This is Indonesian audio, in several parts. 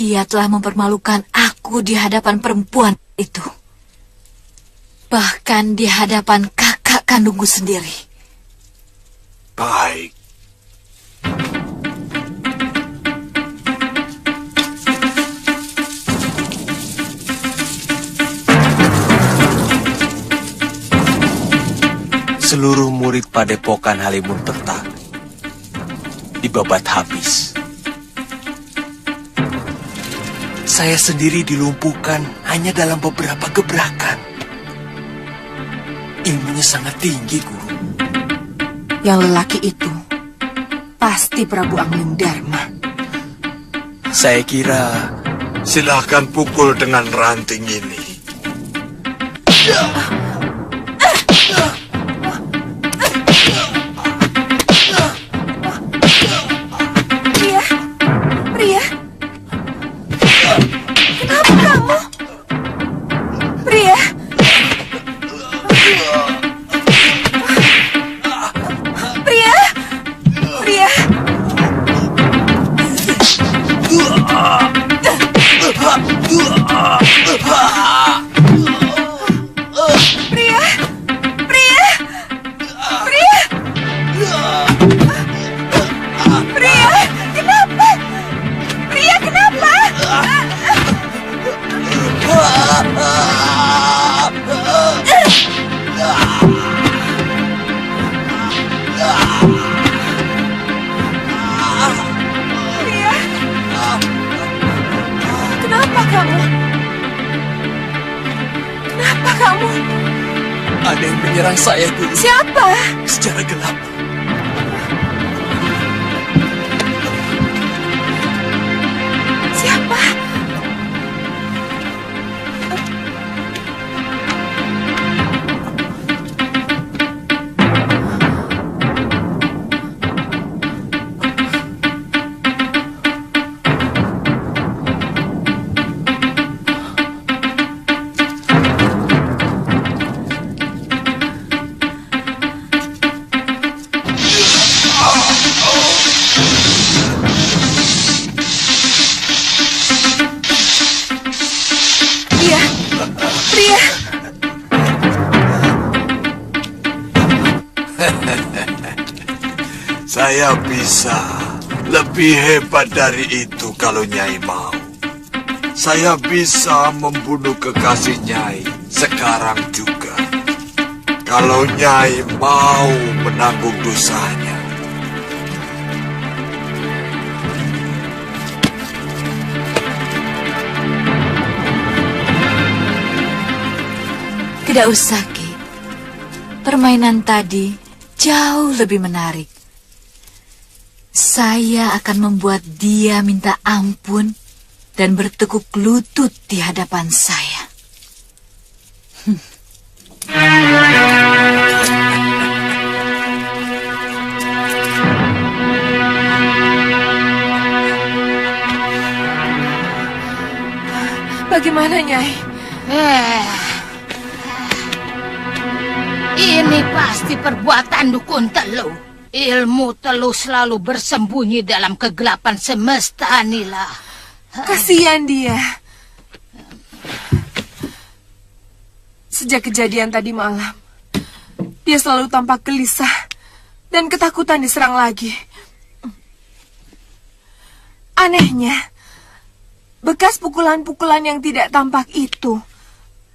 dia telah mempermalukan aku di hadapan perempuan itu. Bahkan di hadapan kakak kandungku sendiri. Baik. Seluruh murid Padepokan Halimun Petak dibabat habis. Saya sendiri dilumpuhkan hanya dalam beberapa gebrakan. Ilmunya sangat tinggi, Guru. Yang lelaki itu pasti Prabu Anglingdarma. Saya kira... Silakan pukul dengan ranting ini. Pria, kenapa kamu? Pria, Pria, Pria. Pria, Pria, Pria, Pria, kenapa? Pria, kenapa? Pria, kenapa kamu? Kenapa kamu? Ada yang menyerang saya, Guru. Siapa? Secara gelap. Siapa? Pria. Saya bisa lebih hebat dari itu kalau Nyai mau. Saya bisa membunuh kekasih Nyai sekarang juga. Kalau Nyai mau menanggung dosanya. Tidak usah, Ki. Permainan tadi jauh lebih menarik. Saya akan membuat dia minta ampun dan bertekuk lutut di hadapan saya. Bagaimana, Nyai? Ini pasti perbuatan dukun Teluh. Ilmu Teluh selalu bersembunyi dalam kegelapan semesta, Nila. Kasihan dia. Sejak kejadian tadi malam, dia selalu tampak gelisah dan ketakutan diserang lagi. Anehnya, bekas pukulan-pukulan yang tidak tampak itu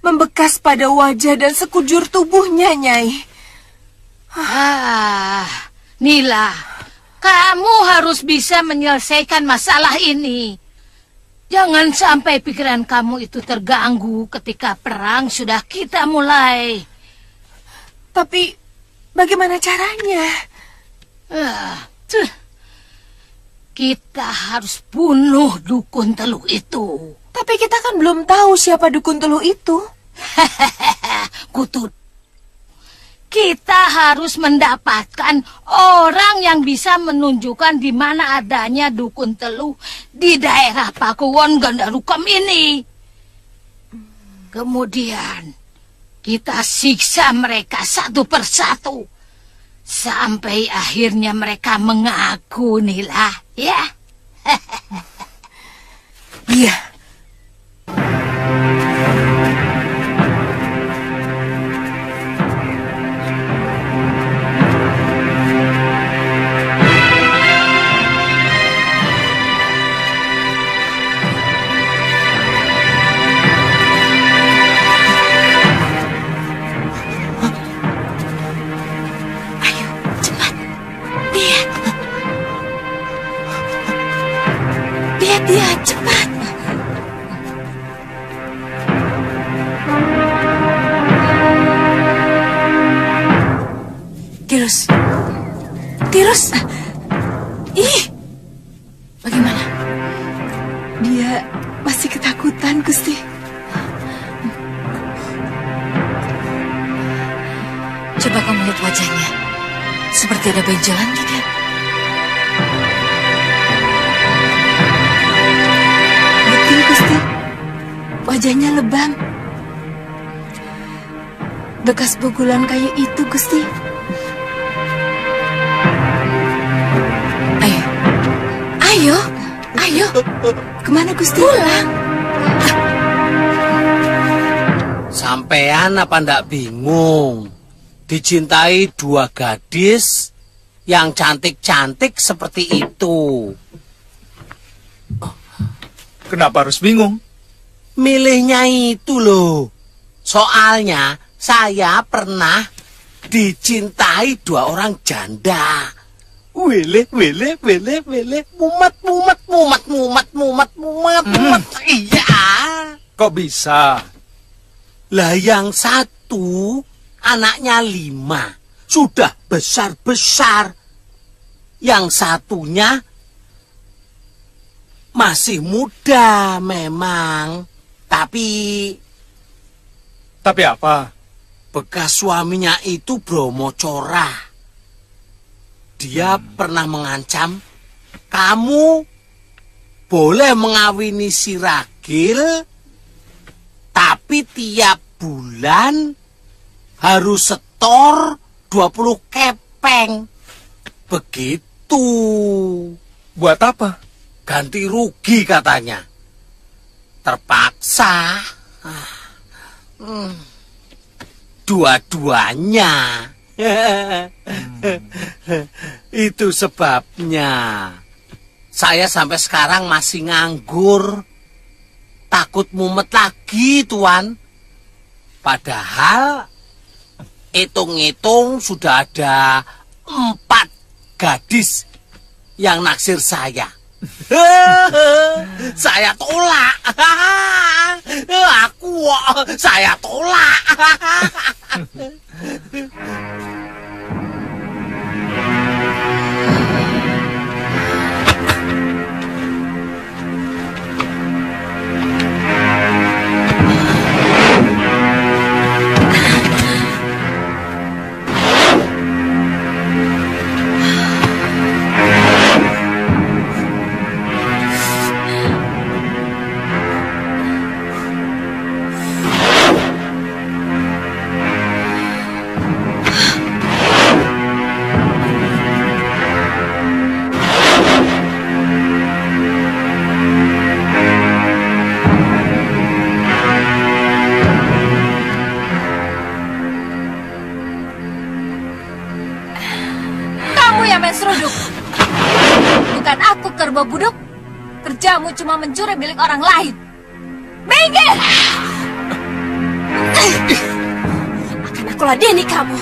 membekas pada wajah dan sekujur tubuhnya, Nyai. Nila, kamu harus bisa menyelesaikan masalah ini. Jangan sampai pikiran kamu itu terganggu ketika perang sudah kita mulai. Tapi, bagaimana caranya? Kita harus bunuh dukun Teluh itu. Tapi kita kan belum tahu siapa dukun Teluh itu. Kutu. Kita harus mendapatkan orang yang bisa menunjukkan di mana adanya dukun Teluh di daerah Pakuwon Gandarukam ini. Kemudian kita siksa mereka satu persatu sampai akhirnya mereka mengaku, Nila, ya. Iya. Ayo, cepat. Lihat. Lihat dia, cepat. Tirus. Tirus. Ih. Bagaimana? Dia masih ketakutan, Gusti. Coba kamu lihat wajahnya. Seperti ada benjolan tidak? Betul, Gusti. Wajahnya lebam. Bekas pukulan kayu itu, Gusti. Ayo. Ayo. Ayo. Kemana, Gusti? Pulang. Sampean apa ndak bingung? Dicintai dua gadis yang cantik-cantik seperti itu. Kenapa harus bingung? Milihnya itu loh. Soalnya saya pernah dicintai dua orang janda. Wele, wele, wele, wele, mumet, mumet, mumet, mumet, mumet, mumet, mumet. Iya. Kok bisa? Lah yang satu anaknya 5, sudah besar-besar. Yang satunya masih muda memang, tapi apa? bekas suaminya itu bromocora. Dia pernah mengancam, kamu boleh mengawini si Ragil, tapi tiap bulan harus setor 20 kepeng. Begitu. Buat apa? Ganti rugi katanya. Terpaksa. Dua-duanya. Itu sebabnya saya sampai sekarang masih nganggur. Takut mumet lagi, Tuan. Padahal hitung-hitung sudah ada 4 gadis yang naksir saya. Saya tolak. Saya tolak. Seruduk. Bukan aku kerbau buduk. Kerjamu cuma mencuri milik orang lain. Minggir! Akan aku ladeni kamu.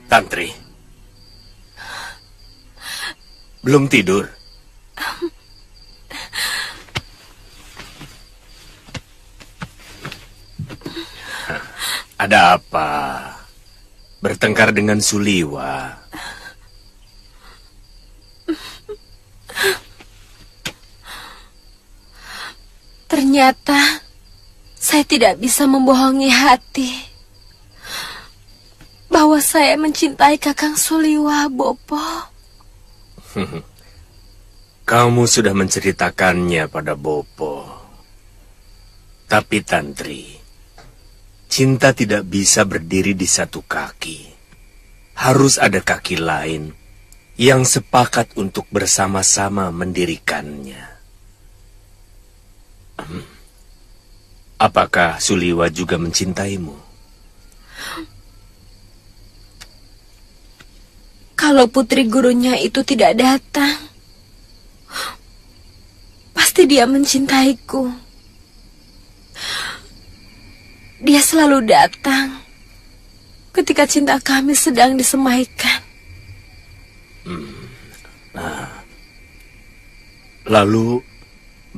Tantri, belum tidur? Ada apa? Bertengkar dengan Suliwa? Ternyata Saya tidak bisa membohongi hati bahwa saya mencintai Kakang Suliwa, Bopo. Kamu sudah menceritakannya pada Bopo. Tapi Tantri, cinta tidak bisa berdiri di satu kaki. Harus ada kaki lain yang sepakat untuk bersama-sama mendirikannya. Apakah Suliwa juga mencintaimu? Kalau putri gurunya itu tidak datang, pasti dia mencintaiku. Dia selalu datang ketika cinta kami sedang disemaikan. Lalu,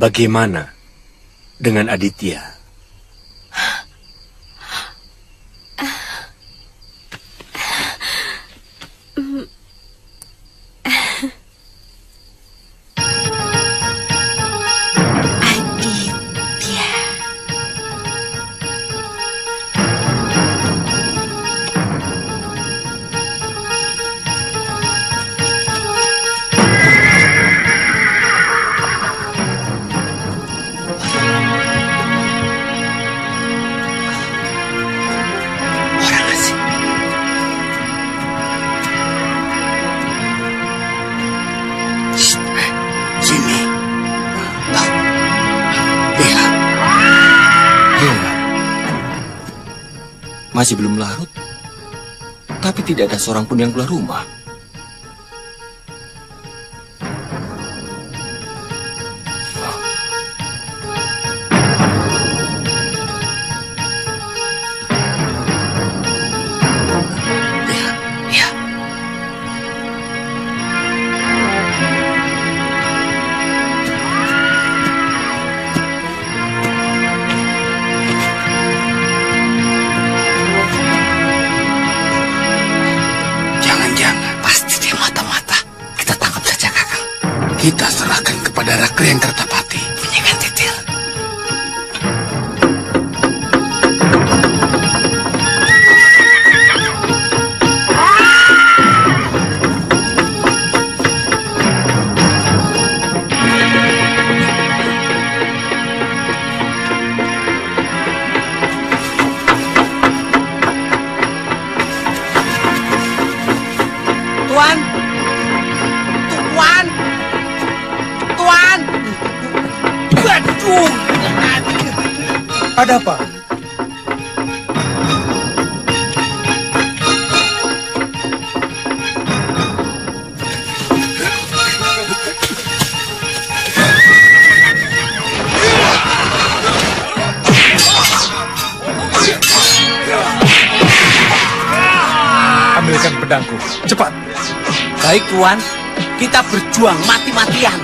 bagaimana dengan Aditya? Masih belum larut, tapi tidak ada seorang pun yang keluar rumah. Kita serahkan kepada Rakri yang Kertapati. Menyengat titil. Tuan! Tuan! Tuan! Waduh! Ada apa? Ambilkan pedangku, cepat. Baik, Tuan. Kita berjuang mati-matian.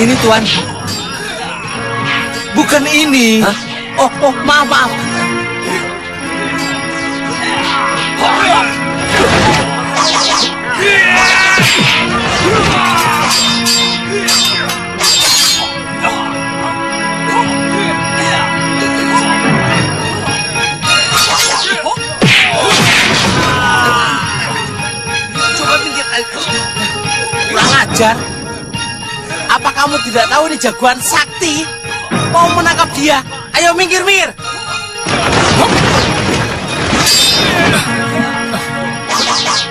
Ini Tuan. Bukan ini. Hah? Oh, maaf. Coba pinggir. Kurang ajar. Apa kamu tidak tahu ini jagoan sakti? Mau menangkap dia? Ayo minggir.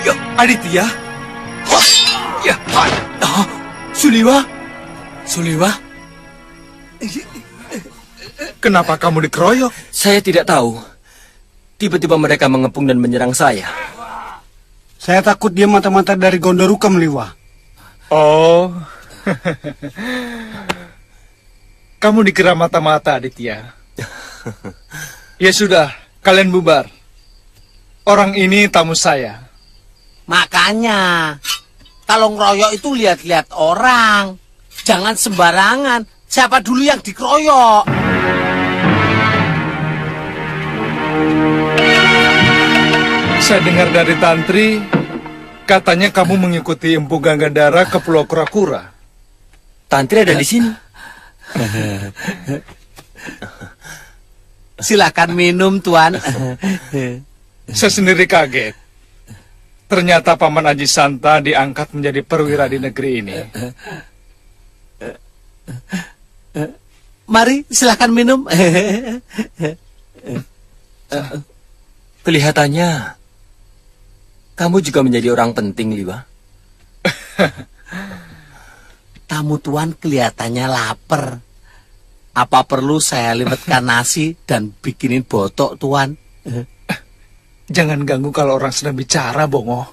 Yuk, Aditya. Ya. Oh, Suliwa. Kenapa kamu dikeroyok? Saya tidak tahu. Tiba-tiba mereka mengepung dan menyerang saya. Saya takut dia mata-mata dari Gondoruka Meliwa. Oh. Kamu dikira mata-mata, Aditya. Ya sudah, kalian bubar. Orang ini tamu saya. Makanya, kalau ngeroyok itu lihat-lihat orang. Jangan sembarangan. Siapa dulu yang dikeroyok? Saya dengar dari Tantri, katanya kamu mengikuti Empu Gangadara ke Pulau Kura-Kura. Tantri ada di sini. Silakan minum, Tuan. Saya sendiri kaget. Ternyata Paman Aji Santa diangkat menjadi perwira di negeri ini. Mari, silakan minum. Kelihatannya kamu juga menjadi orang penting, Liwa. Tamu Tuan kelihatannya lapar. Apa perlu saya liwetkan nasi dan bikinin botok, Tuan? Jangan ganggu kalau orang sedang bicara, Bongo.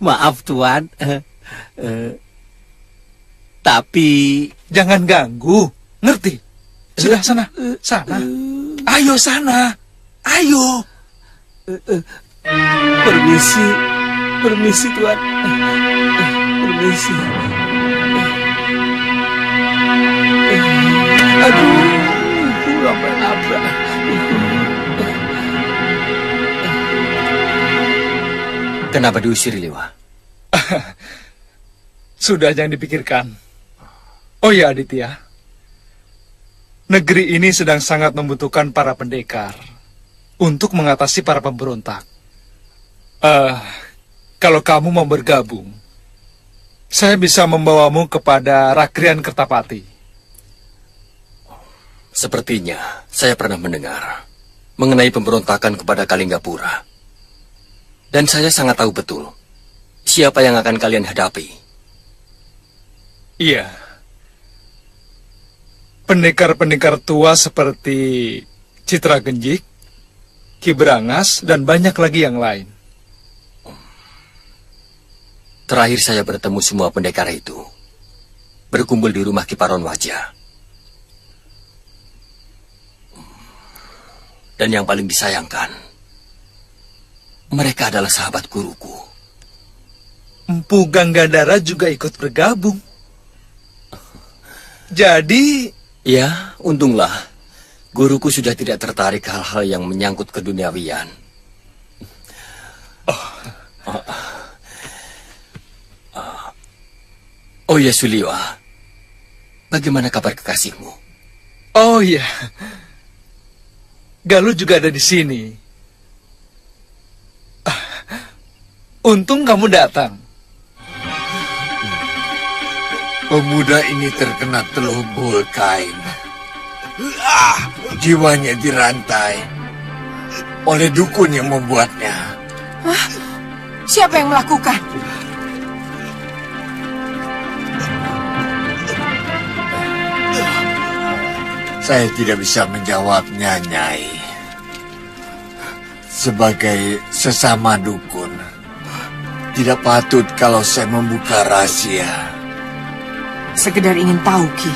Maaf, Tuan. Tapi... Jangan ganggu, ngerti? Sudah, sana. Sana. Ayo, sana. Ayo. Permisi. Permisi, Tuan. Permisi. Aduh, sampai nabrak. Kenapa diusir, Liwa? Sudah, jangan dipikirkan. Oh ya, Aditya. Negeri ini sedang sangat membutuhkan para pendekar untuk mengatasi para pemberontak. Kalau kamu mau bergabung, saya bisa membawamu kepada Rakrian Kertapati. Sepertinya saya pernah mendengar mengenai pemberontakan kepada Kalinggapura. Dan saya sangat tahu betul siapa yang akan kalian hadapi. Iya. Pendekar-pendekar tua seperti Citra Genjik, Ki Brangas, dan banyak lagi yang lain. Terakhir saya bertemu semua pendekar itu berkumpul di rumah Kiparon Wajah. Dan yang paling disayangkan, mereka adalah sahabat guruku. Empu Gangadara juga ikut bergabung. Jadi... Ya, untunglah guruku sudah tidak tertarik hal-hal yang menyangkut keduniawian. Oh ya, Suliwa, bagaimana kabar kekasihmu? Oh iya, Galuh juga ada di sini. Untung kamu datang. Pemuda ini terkena telubul kain. Jiwanya dirantai oleh dukun yang membuatnya. Hah? Siapa yang melakukan? Saya tidak bisa menjawabnya, Nyai. Sebagai sesama dukun, tidak patut kalau saya membuka rahasia. Sekedar ingin tahu, Ki.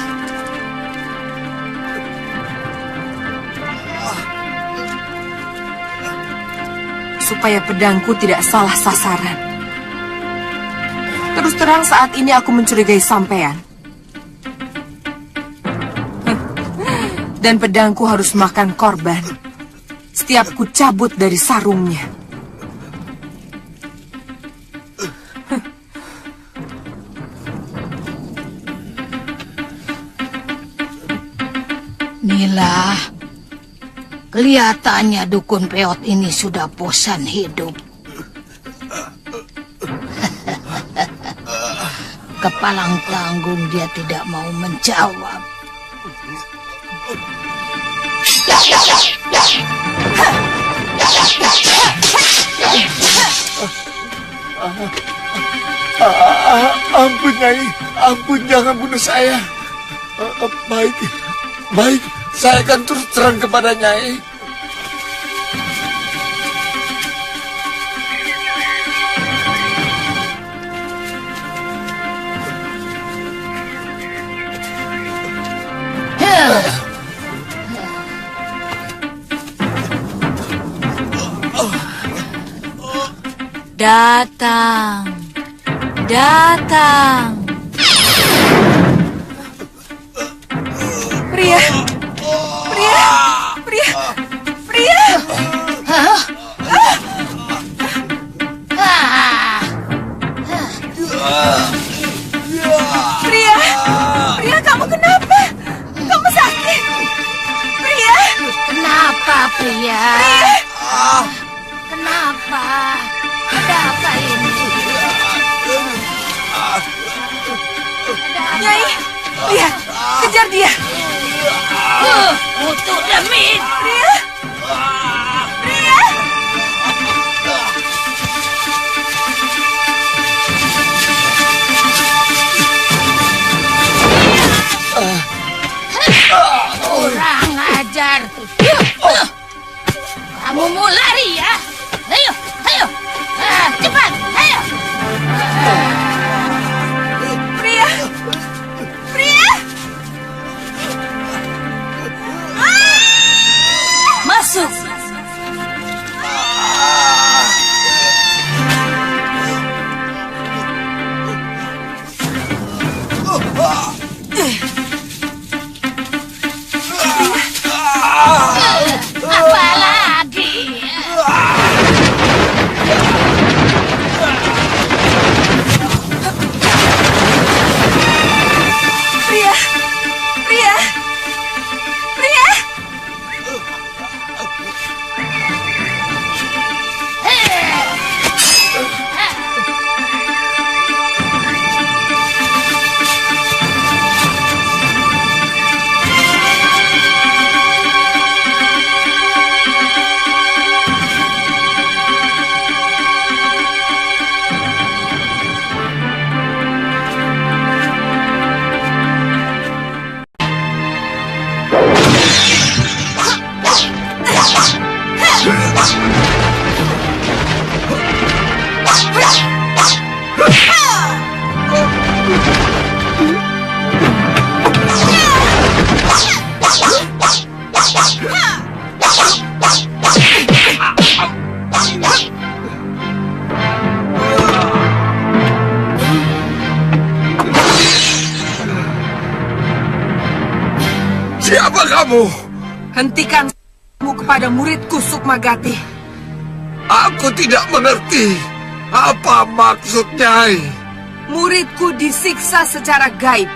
Supaya pedangku tidak salah sasaran. Terus terang saat ini aku mencurigai sampean. Dan pedangku harus makan korban setiap ku cabut dari sarungnya. Nila, kelihatannya dukun peot ini sudah bosan hidup. Kepalang tanggung dia tidak mau menjawab. Ampun, Nyai. Ampun, jangan bunuh saya. Baik. Baik, saya akan terus terang kepada Nyai. Datang, datang. Pria, pria, pria, pria. Pria, pria, kamu kenapa? Kamu sakit? Pria, Kenapa, pria? pria. Kenapa? Ada apa ini? Nyai, lihat, kejar dia. Untuk Demit. Pria, pria. Kurang ajar. Kamu mau lari ya? Ayo, ayo. Cepat, ayo. Pria, pria. Masuk. Apa lagi? Pria, pria, pria. Siapa kamu? Hentikan kepada muridku Sukmagati. Aku tidak mengerti. Apa maksud Nyai? Muridku disiksa secara gaib.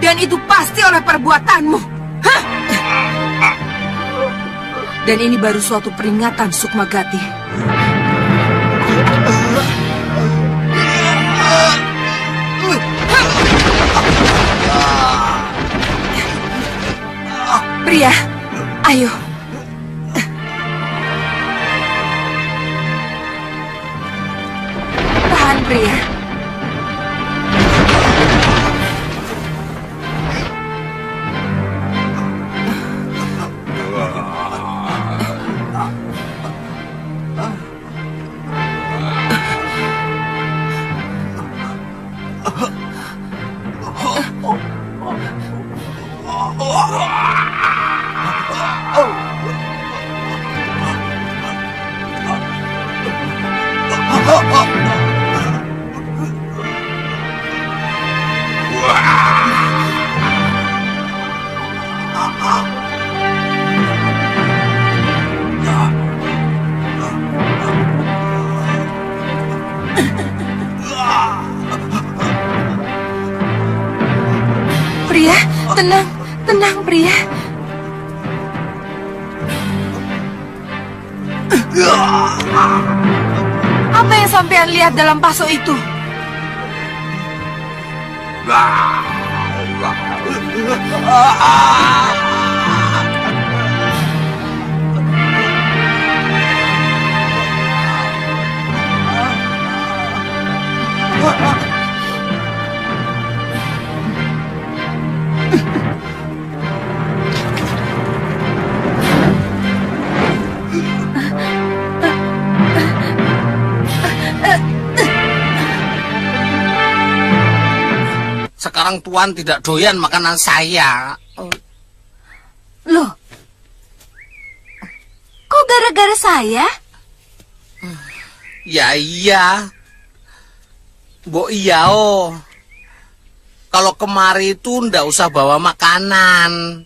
Dan itu pasti oleh perbuatanmu. Hah? Dan ini baru suatu peringatan, Sukmagati. Pria, ayo. Tahan, pria. Pria, tenang, tenang, pria. Apa yang sampean lihat dalam paso itu? Sekarang Tuan tidak doyan makanan saya. Loh, kok gara-gara saya? Ya iya. Mbok iya oh. Kalau kemari itu ndak usah bawa makanan.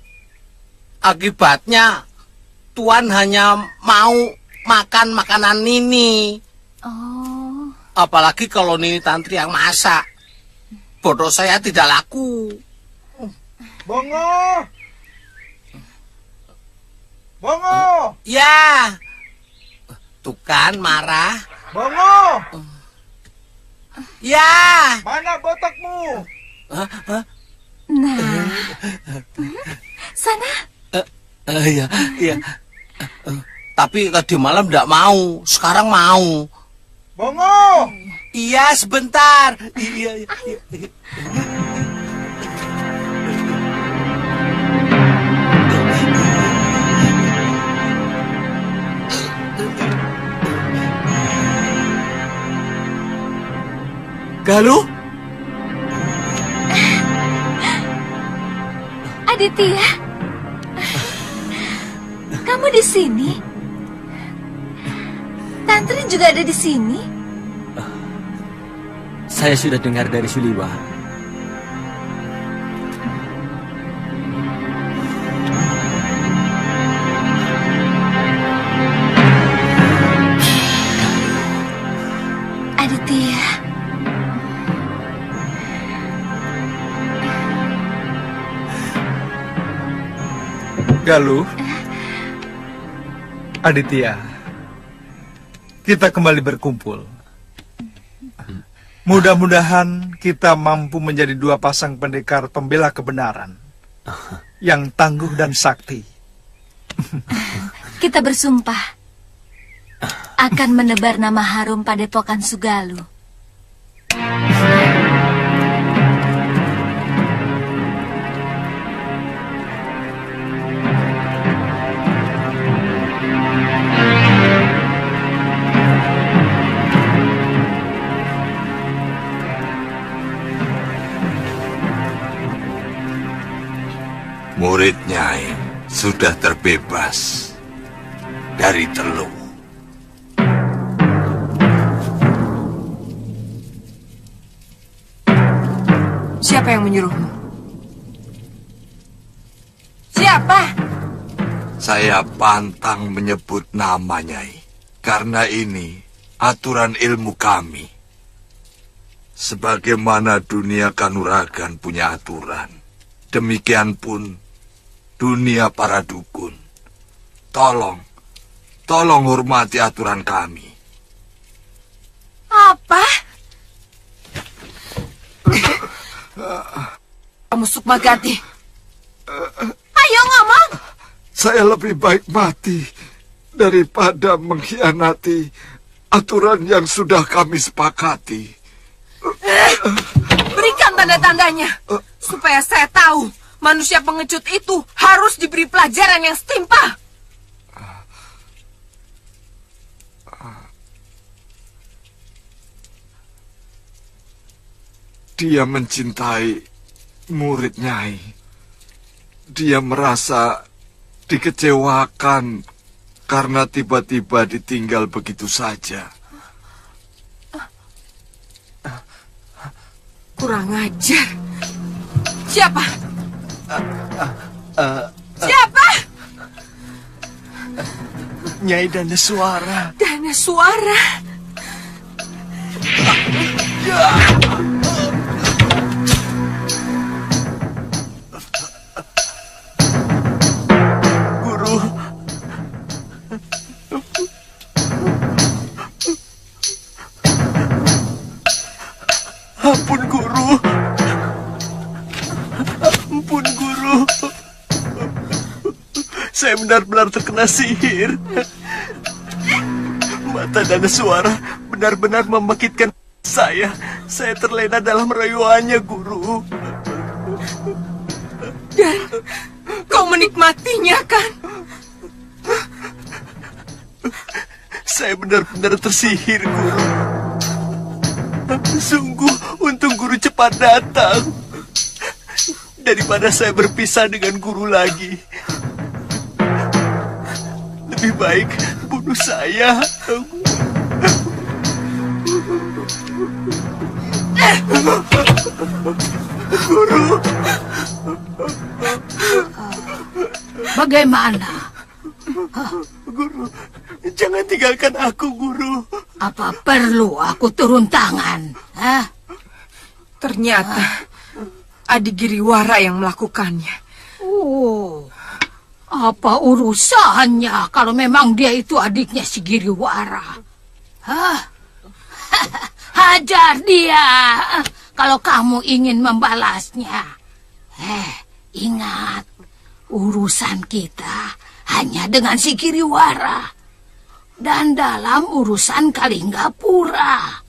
Akibatnya Tuan hanya mau makan makanan Nini. Oh. Apalagi kalau Nini Tantri yang masak. Bodoh saya tidak laku. Bongo! Bongo! Ya. Tuh kan marah. Bongo! Ya. Mana botakmu? Nah. Sana. Iya, iya. Tapi tadi malam tidak mau, sekarang mau. Bongo! Iya, sebentar. Iya, iya, iya. Galuh? Aditya. Kamu di sini? Tantri juga ada di sini? Saya sudah dengar dari Suliwa. Aditya. Galuh. Aditya. Kita kembali berkumpul. Mudah-mudahan kita mampu menjadi dua pasang pendekar pembela kebenaran yang tangguh dan sakti. Kita bersumpah akan menebar nama harum Padepokan Sugalu. Murid Nyai sudah terbebas dari Teluk. Siapa yang menyuruhmu? Siapa? Saya pantang menyebut nama Nyai, karena ini aturan ilmu kami. Sebagaimana dunia kanuragan punya aturan, demikian pun dunia para dukun. Tolong hormati aturan kami. Apa? Kamu Sukmagati. Ayo ngomong. Saya lebih baik mati daripada mengkhianati aturan yang sudah kami sepakati. Berikan tanda-tandanya supaya saya tahu manusia pengecut itu harus diberi pelajaran yang setimpal. Dia mencintai murid Nyai. Dia merasa dikecewakan karena tiba-tiba ditinggal begitu saja. Kurang ajar. Siapa? Siapa? Nyai Danaswara. Danaswara. Guru. Ampun Guru. Ampun Guru. Saya benar-benar terkena sihir. Mata Danaswara benar-benar membangkitkan saya. Saya terlena dalam rayuannya, Guru. Dan kau menikmatinya, kan? Saya benar-benar tersihir, Guru. Sungguh, untung Guru cepat datang. Daripada saya berpisah dengan Guru lagi. Lebih baik bunuh saya. Bagaimana? Guru, jangan tinggalkan aku, Guru. Apa perlu aku turun tangan? Hah? Ternyata Adi Giriwara yang melakukannya. Oh, apa urusannya kalau memang dia itu adiknya si Giriwara? Hah? Hajar dia kalau kamu ingin membalasnya. Ingat, urusan kita hanya dengan si Giriwara dan dalam urusan Kalinggapura.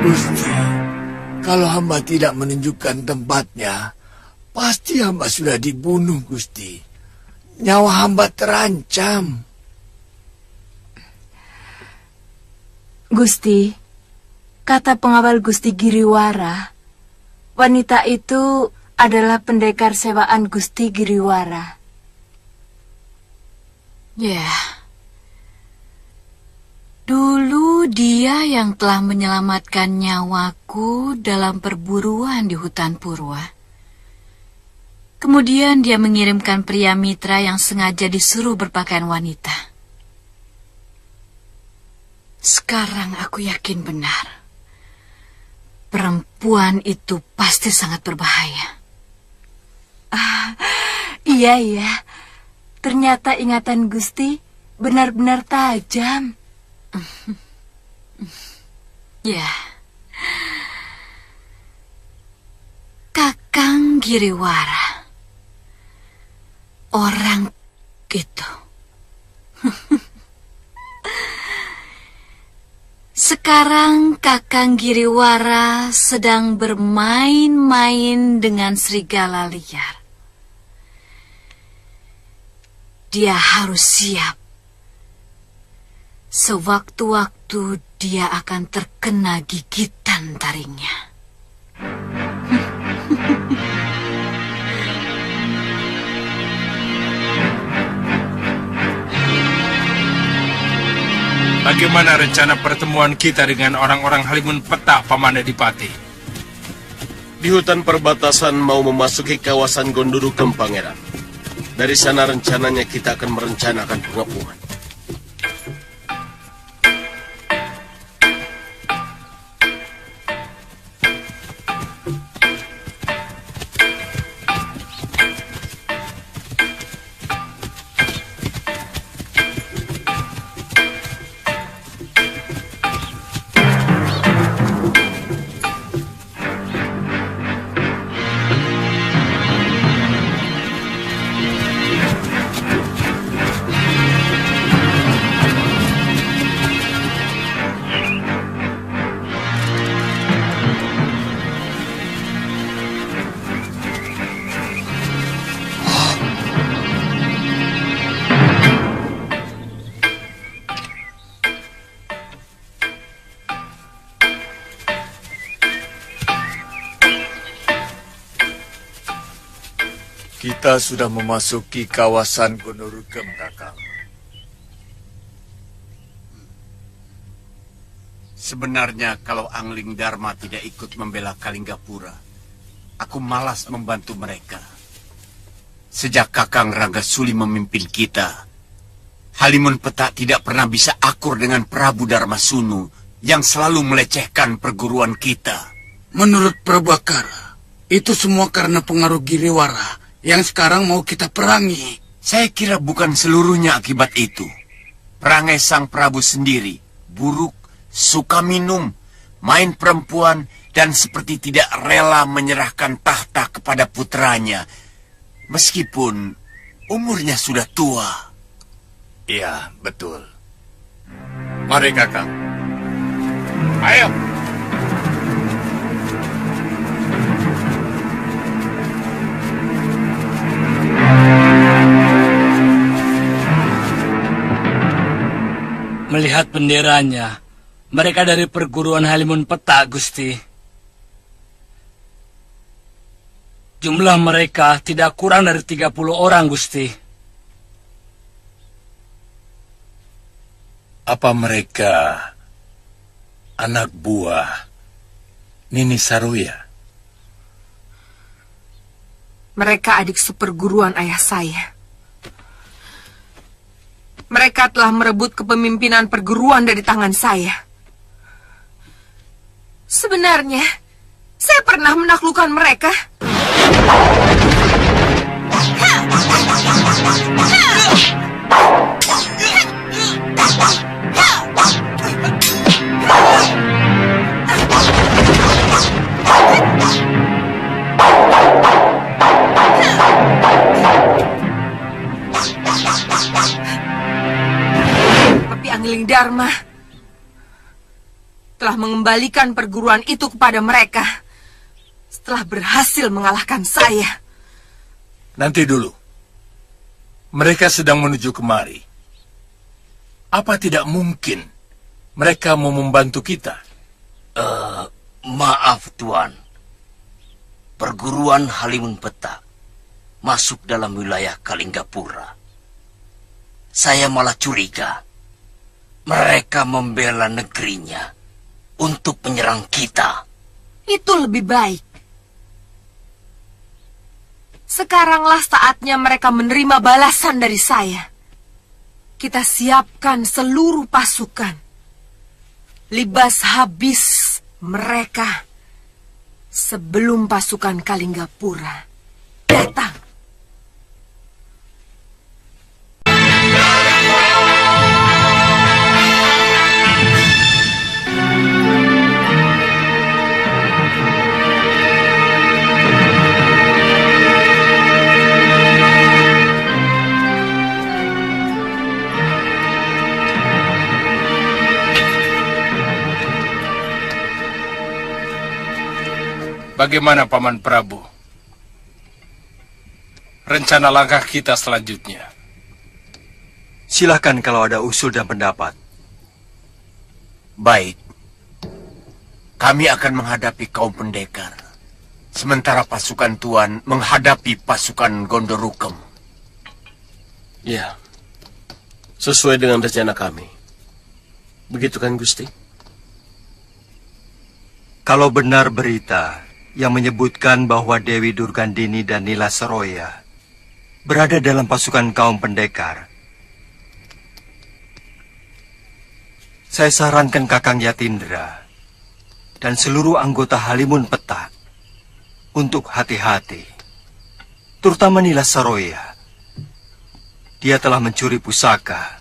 Gusti, kalau hamba tidak menunjukkan tempatnya, pasti hamba sudah dibunuh, Gusti. Nyawa hamba terancam. Gusti, kata pengawal Gusti Giriwara, wanita itu adalah pendekar sewaan Gusti Giriwara. Ya, dulu dia yang telah menyelamatkan nyawaku dalam perburuan di hutan Purwa. Kemudian dia mengirimkan pria mitra yang sengaja disuruh berpakaian wanita. Sekarang aku yakin benar. Perempuan itu pasti sangat berbahaya. Iya. Ternyata ingatan Gusti benar-benar tajam. Ya. Kakang Giriwara. Orang itu. Sekarang Kakang Giriwara sedang bermain-main dengan serigala liar. Dia harus siap. Sewaktu-waktu dia akan terkena gigitan taringnya. Bagaimana rencana pertemuan kita dengan orang-orang Halimun Petak, Paman Adipati? Di hutan perbatasan mau memasuki kawasan Gondorukem, Pangeran. Dari sana rencananya kita akan merencanakan pengepungan. Kita sudah memasuki kawasan Gondorukem, Kakang. Sebenarnya kalau Angling Dharma tidak ikut membela Kalinggapura, aku malas membantu mereka. Sejak Kakang Ranggasuli memimpin kita, Halimun Petak tidak pernah bisa akur dengan Prabu Darmasunu yang selalu melecehkan perguruan kita. Menurut Prabakara, itu semua karena pengaruh Giriwara yang sekarang mau kita perangi. Saya kira bukan seluruhnya akibat itu. Perangai sang Prabu sendiri, buruk, suka minum, main perempuan, dan seperti tidak rela menyerahkan tahta kepada putranya, meskipun umurnya sudah tua. Iya, betul. Mari, Kakang. Ayo. Melihat benderanya, mereka dari perguruan Halimun Petak, Gusti. Jumlah mereka tidak kurang dari 30 orang, Gusti. Apa mereka anak buah Nini Saroya? Mereka adik seperguruan ayah saya. Mereka telah merebut kepemimpinan perguruan dari tangan saya. Sebenarnya, saya pernah menaklukkan mereka. Tapi Angling Dharma telah mengembalikan perguruan itu kepada mereka setelah berhasil mengalahkan saya. Nanti dulu. Mereka sedang menuju kemari. Apa tidak mungkin mereka mau membantu kita? Maaf, Tuan. Perguruan Halimun Petak masuk dalam wilayah Kalinggapura. Saya malah curiga mereka membela negerinya untuk menyerang kita. Itu lebih baik. Sekaranglah saatnya mereka menerima balasan dari saya. Kita siapkan seluruh pasukan. Libas habis mereka sebelum pasukan Kalinggapura datang. Bagaimana Paman Prabu? Rencana langkah kita selanjutnya. Silakan kalau ada usul dan pendapat. Baik. Kami akan menghadapi kaum pendekar. Sementara pasukan Tuan menghadapi pasukan Gondorukem. Ya. Sesuai dengan rencana kami. Begitu kan, Gusti? Kalau benar berita yang menyebutkan bahwa Dewi Durgandini dan Nila Saroya berada dalam pasukan kaum pendekar, saya sarankan Kakang Yatindra dan seluruh anggota Halimun Petak untuk hati-hati, terutama Nila Saroya. Dia telah mencuri pusaka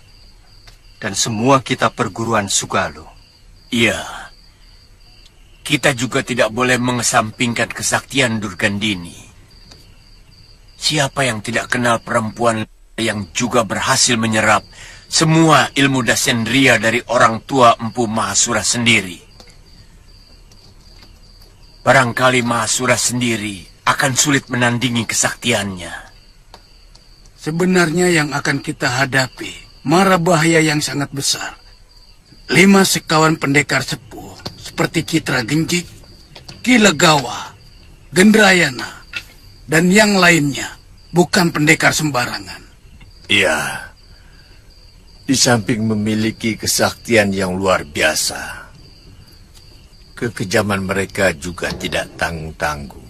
dan semua kitab perguruan Sugalo. Iya. Kita juga tidak boleh mengesampingkan kesaktian Durgandini. Siapa yang tidak kenal perempuan yang juga berhasil menyerap semua ilmu dasendria dari orang tua Empu Mahasura sendiri? Barangkali Mahasura sendiri akan sulit menandingi kesaktiannya. Sebenarnya yang akan kita hadapi mara bahaya yang sangat besar. 5 sekawan pendekar sepuh seperti Citra Genjik, Ki Legawa, Gendrayana, dan yang lainnya bukan pendekar sembarangan. Iya. Di samping memiliki kesaktian yang luar biasa, kekejaman mereka juga tidak tanggung-tanggung.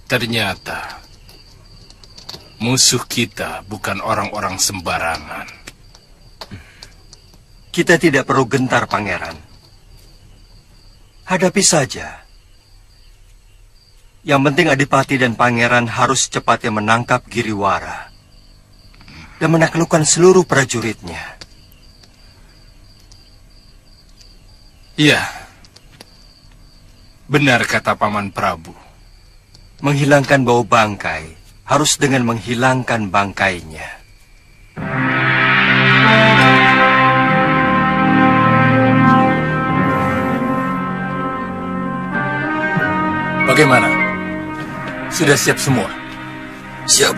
Ternyata musuh kita bukan orang-orang sembarangan. Kita tidak perlu gentar, Pangeran. Hadapi saja. Yang penting Adipati dan Pangeran harus cepatnya menangkap Giriwara dan menaklukkan seluruh prajuritnya. Iya. Benar kata Paman Prabu. Menghilangkan bau bangkai harus dengan menghilangkan bangkainya. Bagaimana? Sudah siap semua? Siap.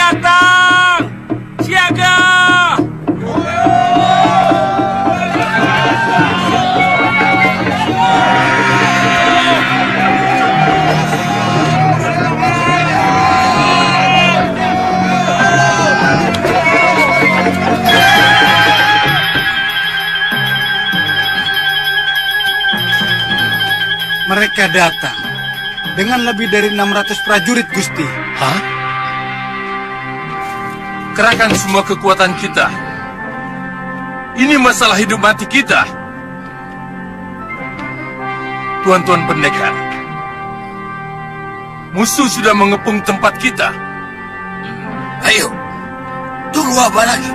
datang! Siaga! Mereka datang dengan lebih dari 600 prajurit, Gusti. Hah? Kerahkan semua kekuatan kita. Ini masalah hidup mati kita. Tuan-tuan pendekar, musuh sudah mengepung tempat kita. Ayo, tunggu apa lagi?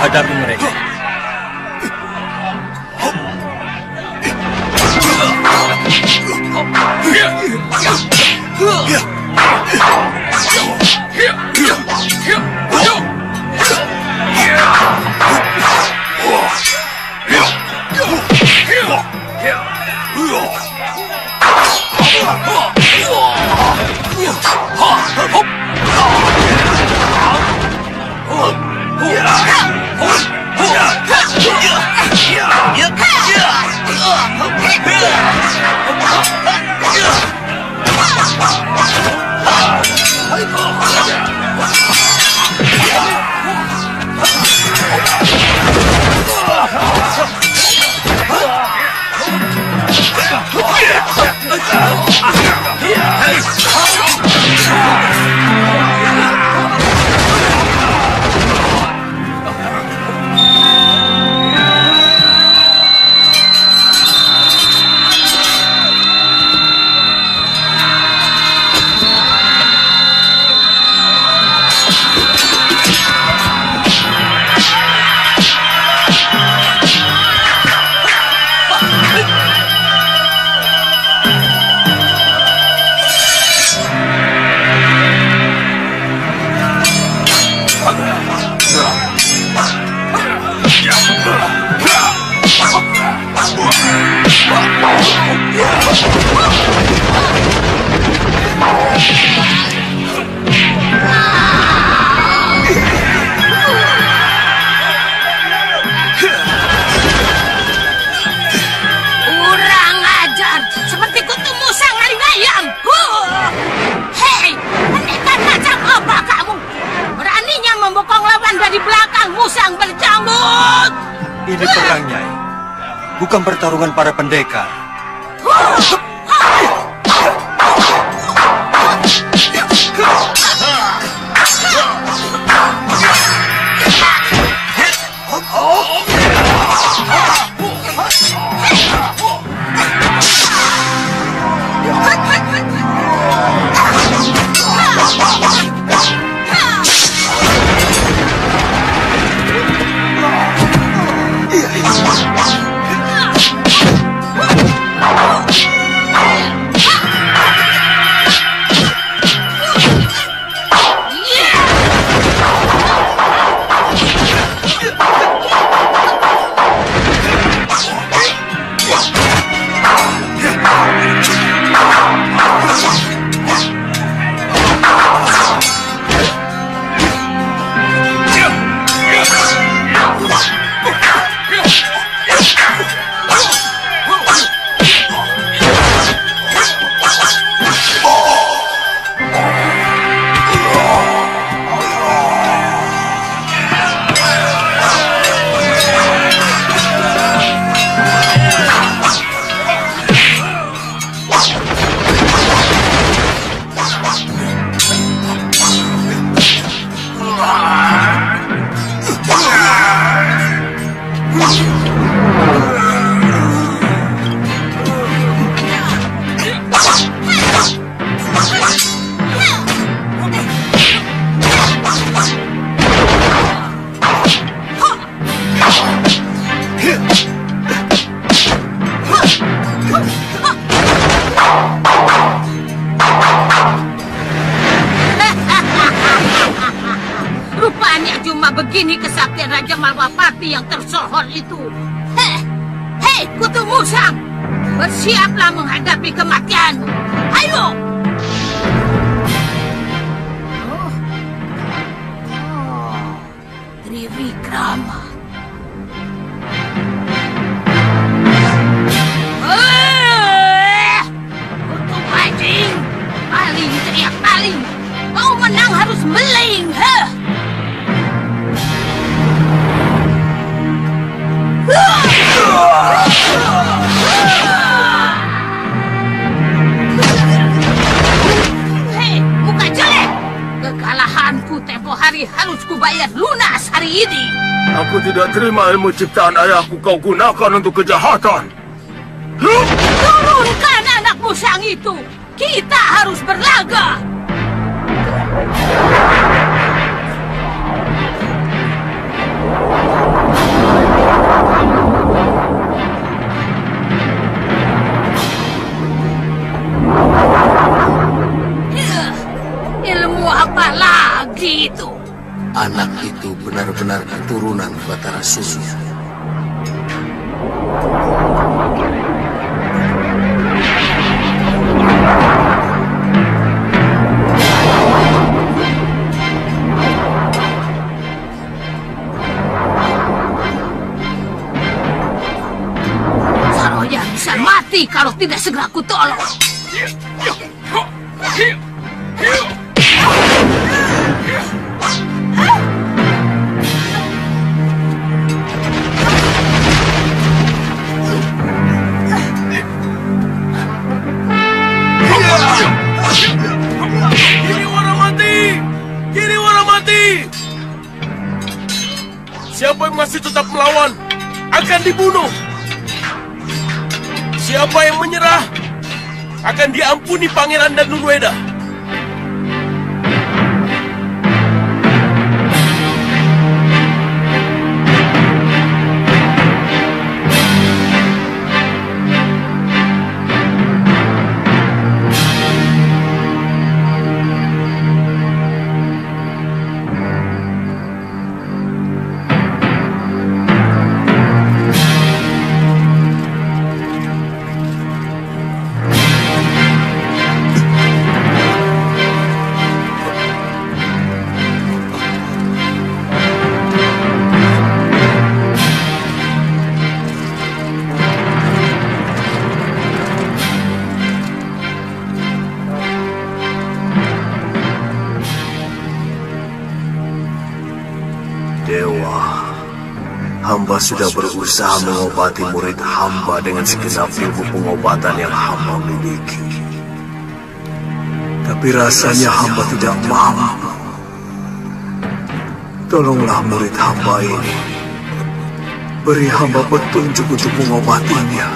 Hadapi mereka. Ini perang, Nyai. Bukan pertarungan para pendekar. pohon itu. Hei, kutu musang, bersiaplah menghadapi kematian. Ayo! Trivikrama. Kutu bajing, maling teriak maling. Mau menang harus meling, Hei, muka jelek! Kekalahanku tempo hari harus kubayar lunas hari ini. Aku tidak terima ilmu ciptaan ayahku kau gunakan untuk kejahatan. Turunkan anak musang itu. Kita harus berlaga. Ilmu apa lagi itu? Anak itu benar-benar keturunan Batara Surya. Saroja bisa mati kalau tidak segera kutolong. Giriwara mati! Siapa yang masih tetap melawan akan dibunuh. Siapa yang menyerah akan diampuni Pangeran dan Nurweda. Hamba sudah berusaha mengobati murid hamba dengan segenap ilmu pengobatan yang hamba miliki. Tapi rasanya hamba tidak mampu. Tolonglah murid hamba ini. Beri hamba petunjuk untuk mengobatinya.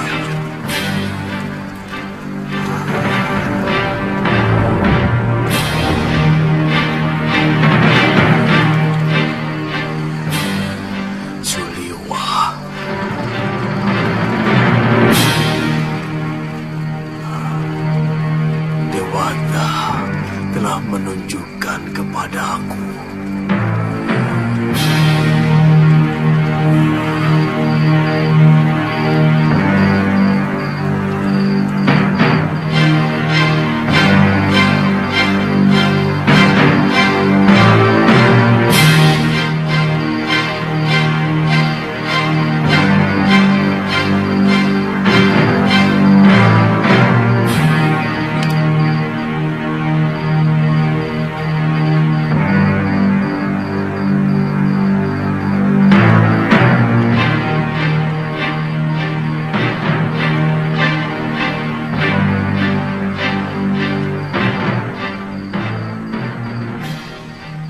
Menunjukkan kepada aku.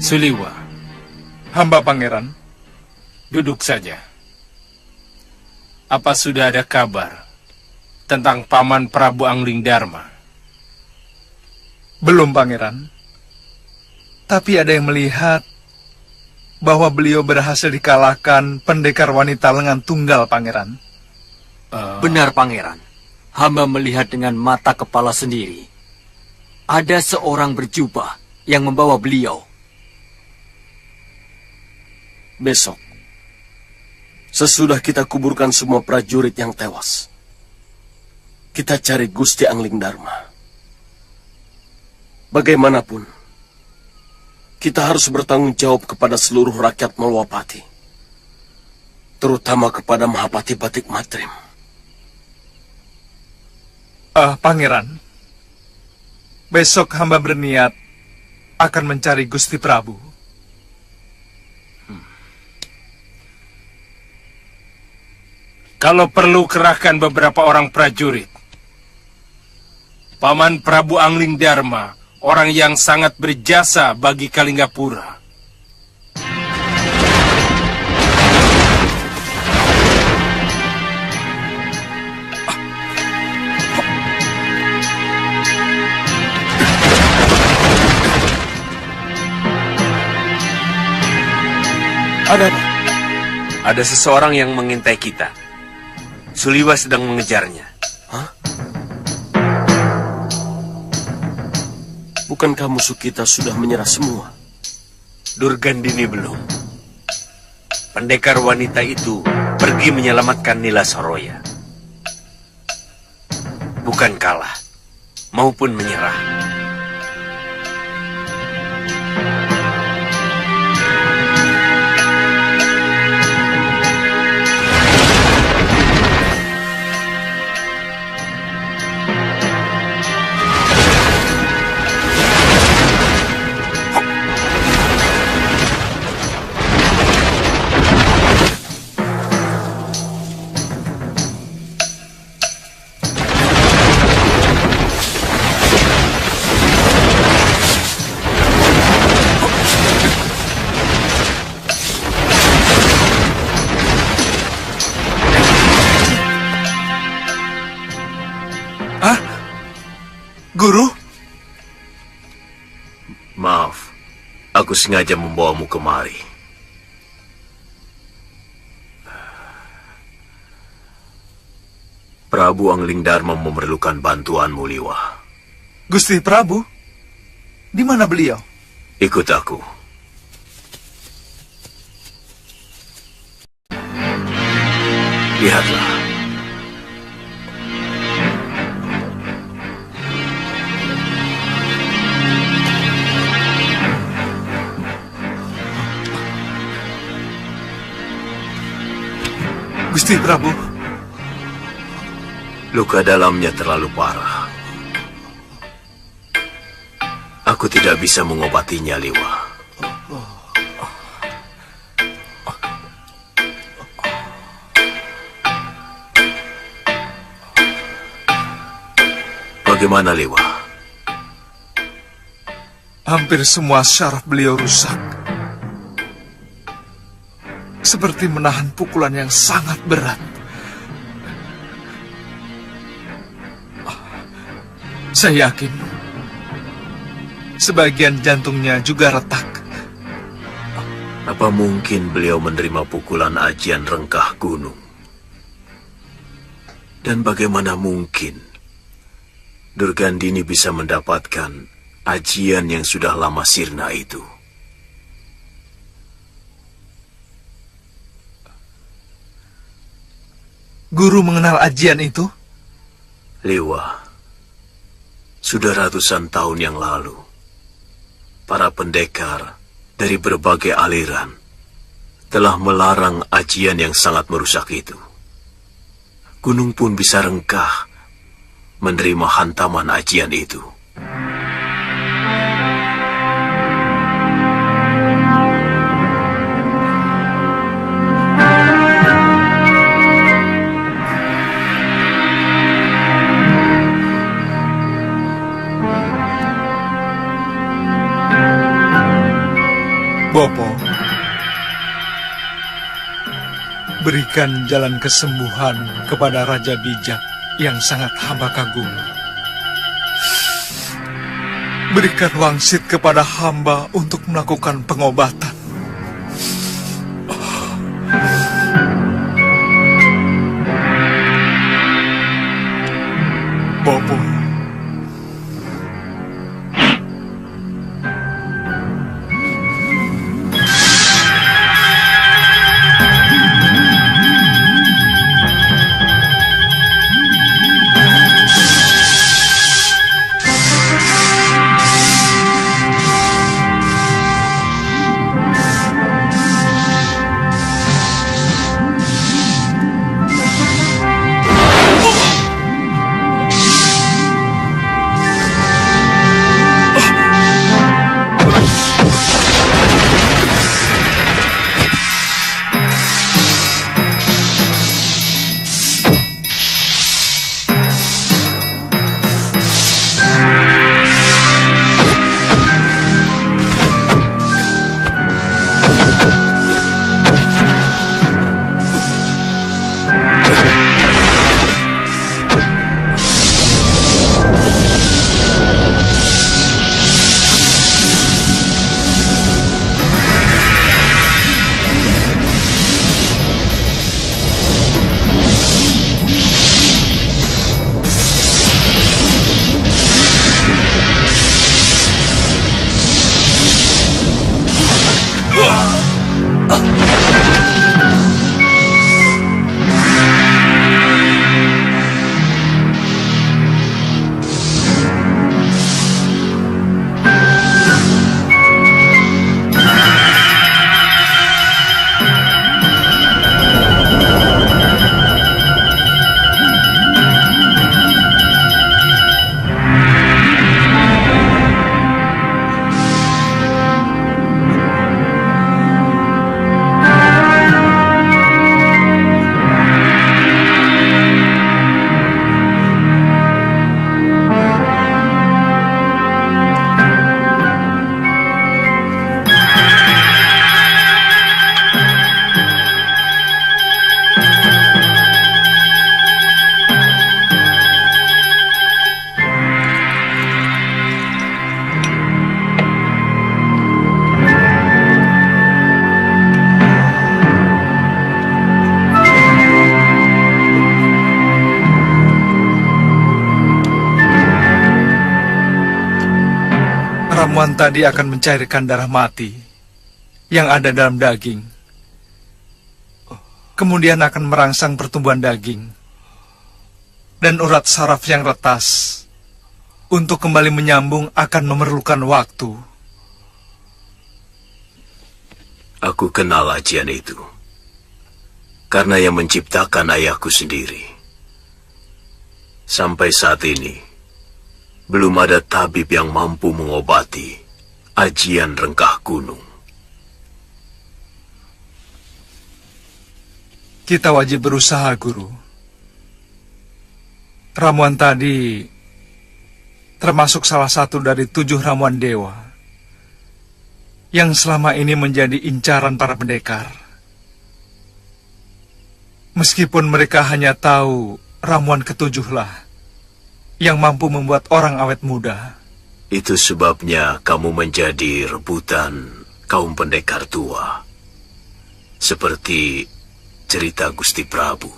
Suliwa, hamba pangeran, duduk saja. Apa sudah ada kabar tentang Paman Prabu Angling Dharma? Belum, pangeran. Tapi ada yang melihat bahwa beliau berhasil dikalahkan pendekar wanita lengan tunggal, pangeran. Benar, pangeran. Hamba melihat dengan mata kepala sendiri. Ada seorang berjubah yang membawa beliau. Besok, Sesudah kita kuburkan semua prajurit yang tewas, kita cari Gusti Angling Darma. Bagaimanapun, kita harus bertanggung jawab kepada seluruh rakyat Malwapati, terutama kepada Mahapati Batik Matrim. Pangeran, besok hamba berniat akan mencari Gusti Prabu. Kalau perlu kerahkan beberapa orang prajurit. Paman Prabu Angling Darma, orang yang sangat berjasa bagi Kalinggapura. Ada apa? Ada seseorang yang mengintai kita. Suliwa sedang mengejarnya. Hah? Bukankah musuh kita sudah menyerah semua? Durgandini belum. Pendekar wanita itu pergi menyelamatkan Nila Soroya. Bukan kalah, maupun menyerah. Guru? Maaf, aku sengaja membawamu kemari. Prabu Angling Darma memerlukan bantuanmu, Liwa. Gusti Prabu? Di mana beliau? Ikut aku. Lihatlah. Gusti Prabu. Luka dalamnya terlalu parah. Aku tidak bisa mengobatinya, Liwa. Bagaimana, Liwa? Hampir semua syaraf beliau rusak. Seperti menahan pukulan yang sangat berat. Saya yakin sebagian jantungnya juga retak. Apa mungkin beliau menerima pukulan ajian rengkah gunung? Dan bagaimana mungkin Durgandini bisa mendapatkan ajian yang sudah lama sirna itu? Guru mengenal ajian itu? Liwa, sudah ratusan tahun yang lalu, para pendekar dari berbagai aliran telah melarang ajian yang sangat merusak itu. Gunung pun bisa rengkah menerima hantaman ajian itu. Bopo, berikan jalan kesembuhan kepada Raja Bijak yang sangat hamba kagumi. Berikan wangsit kepada hamba untuk melakukan pengobatan. Bopo. ramuan tadi akan mencairkan darah mati yang ada dalam daging. Kemudian akan merangsang pertumbuhan daging. Dan urat saraf yang retas untuk kembali menyambung akan memerlukan waktu. Aku kenal ajian itu. Karena yang menciptakan ayahku sendiri. Sampai saat ini, belum ada tabib yang mampu mengobati ajian rengkah gunung. Kita wajib berusaha, Guru. Ramuan tadi termasuk salah satu dari 7 ramuan dewa yang selama ini menjadi incaran para pendekar. Meskipun mereka hanya tahu ramuan ke-7 yang mampu membuat orang awet muda. Itu sebabnya kamu menjadi rebutan kaum pendekar tua. Seperti cerita Gusti Prabu.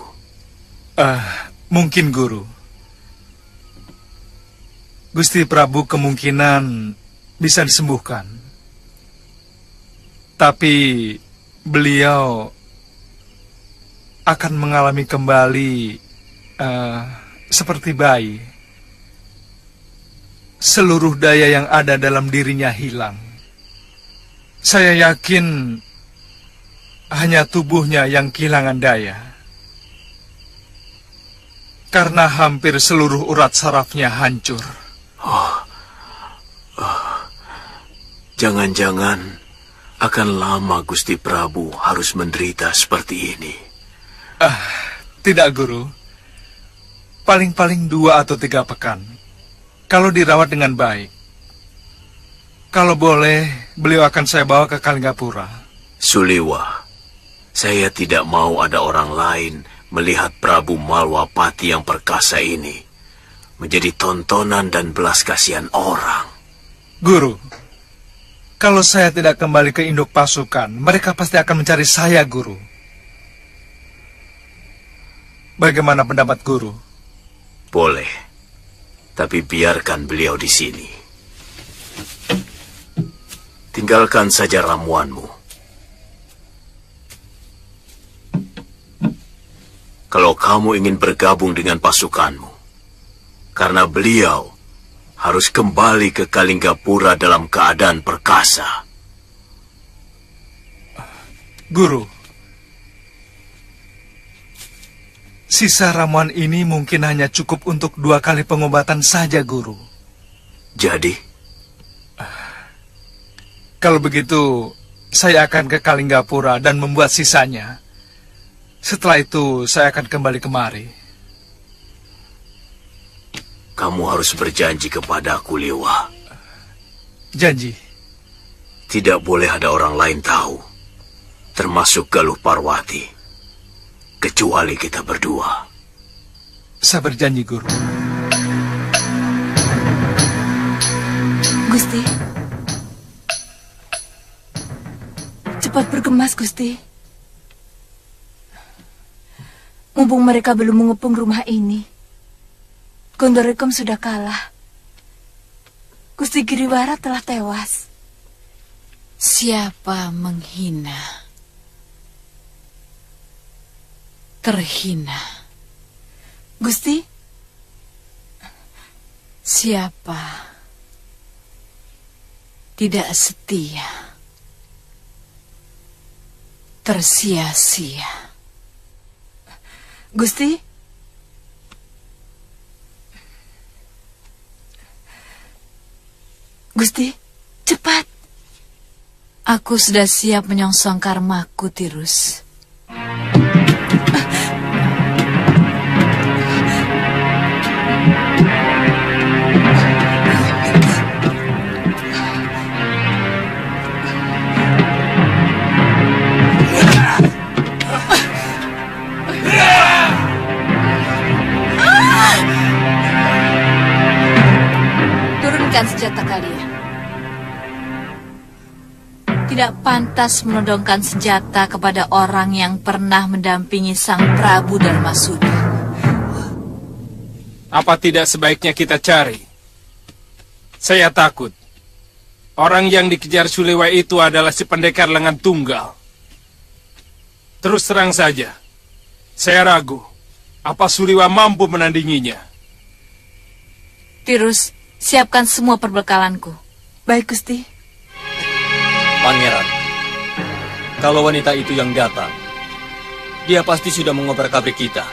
Mungkin, Guru. Gusti Prabu kemungkinan bisa disembuhkan. Tapi beliau akan mengalami kembali seperti bayi. Seluruh daya yang ada dalam dirinya hilang. Saya yakin hanya tubuhnya yang kehilangan daya. Karena hampir seluruh urat sarafnya hancur. Jangan-jangan akan lama Gusti Prabu harus menderita seperti ini. Tidak, Guru. Paling-paling 2 atau 3 pekan. Kalau dirawat dengan baik. Kalau boleh, beliau akan saya bawa ke Kalinggapura. Suliwa, saya tidak mau ada orang lain melihat Prabu Malwapati yang perkasa ini menjadi tontonan dan belas kasihan orang. Guru, kalau saya tidak kembali ke induk pasukan, mereka pasti akan mencari saya, Guru. Bagaimana pendapat Guru? Boleh, tapi biarkan beliau di sini. Tinggalkan saja ramuanmu. Kalau kamu ingin bergabung dengan pasukanmu, karena beliau harus kembali ke Kalinggapura dalam keadaan perkasa. Guru, sisa ramuan ini mungkin hanya cukup untuk 2 kali pengobatan saja, Guru. Jadi? Kalau begitu, saya akan ke Kalinggapura dan membuat sisanya. Setelah itu, saya akan kembali kemari. Kamu harus berjanji kepadaku, Liwa. Janji? Tidak boleh ada orang lain tahu, termasuk Galuh Parwati. Kecuali kita berdua. Saya berjanji, Guru. Gusti. Cepat bergemas, Gusti. Mumpung mereka belum mengepung rumah ini. Gondorekom sudah kalah. Gusti Giriwara telah tewas. Siapa menghina, terhina. Gusti? Siapa tidak setia, tersia-sia. Gusti? Gusti, cepat. Aku sudah siap menyongsong karmaku, Tirus. Turunkan senjata kalian. Tidak pantas menodongkan senjata kepada orang yang pernah mendampingi Sang Prabu Darmasuda. Apa tidak sebaiknya kita cari? Saya takut Orang yang dikejar Suliwa itu adalah si pendekar lengan tunggal. Terus terang saja, saya ragu apa Suliwa mampu menandinginya. Tirus, siapkan semua perbekalanku. Baik, Gusti. Pangeran, kalau wanita itu yang datang, dia pasti sudah mengobrak-abrik kita.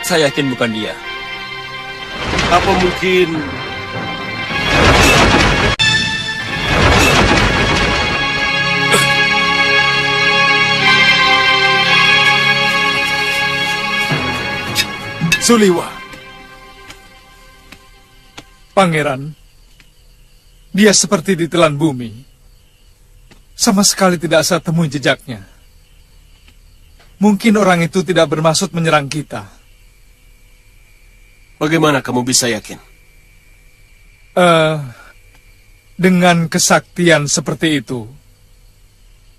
Saya yakin bukan dia. Apa mungkin... Suliwa. Pangeran, dia seperti ditelan bumi. Sama sekali tidak saya temui jejaknya. Mungkin orang itu tidak bermaksud menyerang kita. Bagaimana kamu bisa yakin? Dengan kesaktian seperti itu,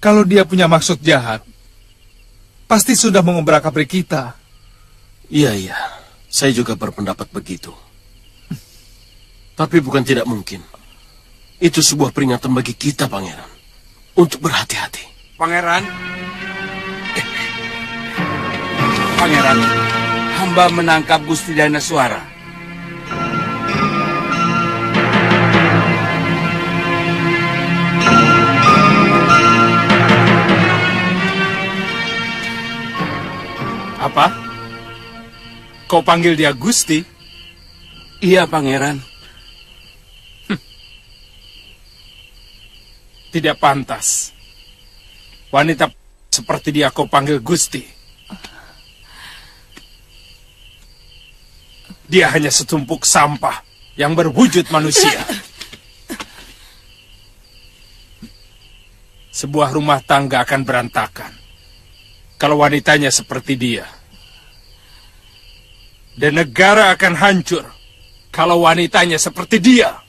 kalau dia punya maksud jahat, pasti sudah mengobrak-abrik kita. Iya, saya juga berpendapat begitu. Tapi bukan tidak mungkin. Itu sebuah peringatan bagi kita, Pangeran, untuk berhati-hati. Pangeran, Pangeran, hamba menangkap Gusti Danaswara. Apa? Kau panggil dia Gusti? Iya, Pangeran. Tidak pantas. Wanita seperti dia kau panggil Gusti. Dia hanya setumpuk sampah yang berwujud manusia. Sebuah rumah tangga akan berantakan kalau wanitanya seperti dia. Dan negara akan hancur kalau wanitanya seperti dia.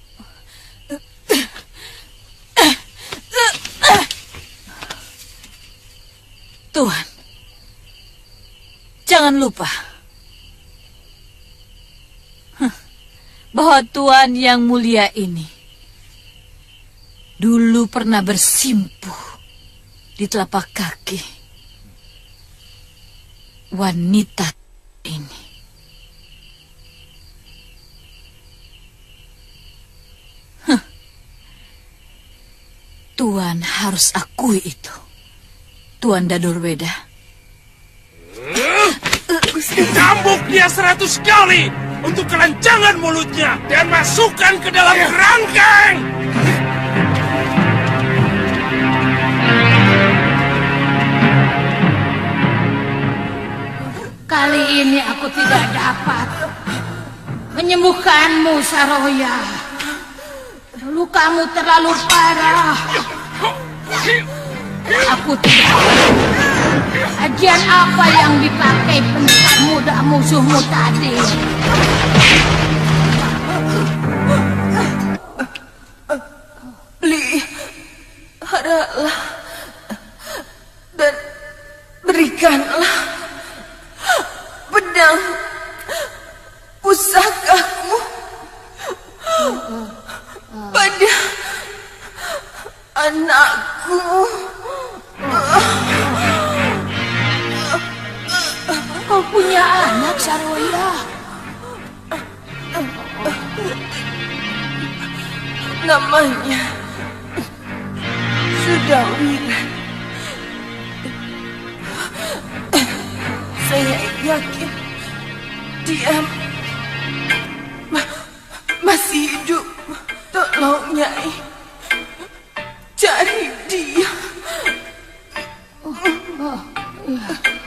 Tuan, jangan lupa bahwa Tuan yang mulia ini dulu pernah bersimpuh di telapak kaki wanita ini. Tuan harus akui itu, Tuan Dadorweda. Cambuk dia 100 kali untuk kelancangan mulutnya dan masukkan ke dalam kerangkeng. Kali ini aku tidak dapat menyembuhkanmu, Saroya. Lukamu terlalu parah. Aku tidak tahu ajian apa yang dipakai pendekar muda musuhmu tadi. Peliharalah dan berikanlah pedang pusakamu pada anakku. Kau punya anak, Saroya? Namanya Sudawiran. Saya yakin dia masih hidup. Tolong, Nyai, cari dia. Iya.